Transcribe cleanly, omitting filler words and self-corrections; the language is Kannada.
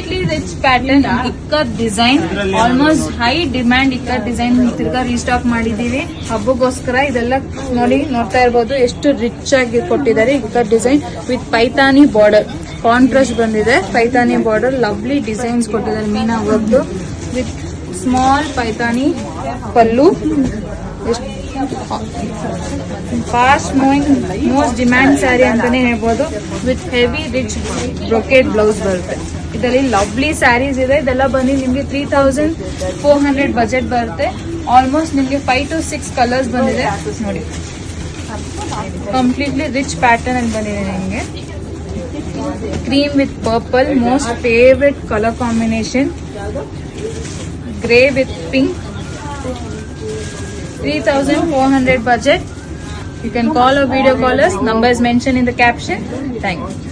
Completely rich pattern ikkat design, almost high demand ikkat design ತಿರ್ಗಾ ರೀಸ್ಟಾಕ್ ಮಾಡಿದೀವಿ ಹಬ್ಬಗೋಸ್ಕರ. ಇದೆಲ್ಲ ನೋಡ್ತಾ ಇರ್ಬೋದು ಎಷ್ಟು ರಿಚ್ ಆಗಿ ಕೊಟ್ಟಿದ್ದಾರೆ. Ikkat design with Paithani border, contrast ಬಂದಿದೆ. ಪೈತಾನಿ ಬಾರ್ಡರ್, ಲವ್ಲಿ ಡಿಸೈನ್ಸ್ ಕೊಟ್ಟಿದ್ದಾರೆ meena work with small Paithani pallu. Fast moving most demand sari ಅಂತಾನೆ ಹೇಳ್ಬೋದು. With heavy rich brocade blouse ಬರುತ್ತೆ. ಇದರಲ್ಲಿ ಲವ್ಲಿ ಸ್ಯಾರೀಸ್ ಇದೆ. ಇದೆಲ್ಲ ಬಂದು ನಿಮ್ಗೆ 3400 ಬಜೆಟ್ ಬರುತ್ತೆ. ಆಲ್ಮೋಸ್ಟ್ ನಿಮ್ಗೆ 5 to 6 ಕಲರ್ಸ್ ಬಂದಿದೆ ನೋಡಿ. ಕಂಪ್ಲೀಟ್ಲಿ ರಿಚ್ ಪ್ಯಾಟರ್ನ್ ಅಲ್ಲಿ ಬಂದಿದೆ ನಿಮ್ಗೆ. Cream with purple, most favourite colour combination. Grey with pink. 3400 budget. You can call or video call us. Number is mentioned in the caption. Thank you.